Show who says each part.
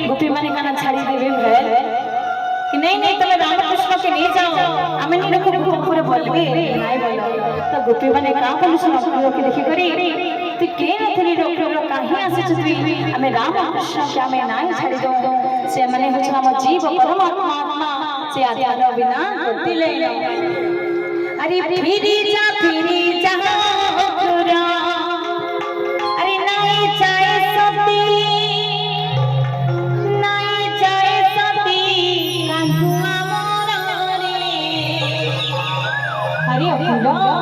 Speaker 1: गोपी माने गाना छाड़ी देवे भैल कि नहीं तले रामकृष्ण के नहीं जाओ आमे नहीं को पूरे बोलबे नहीं बोलो तो गोपी माने का बोलु सुनो के देखि करी तू के नथली डॉक्टर काहे आसे छथि आमे रामकृष्ण के आमे नहीं छाड़ी दो से माने होछ हम जीव परमात्मा आत्मा से आत्मा बिना गति ले अरे फिरी जा पूरा अरे नहीं चाहे सती हरि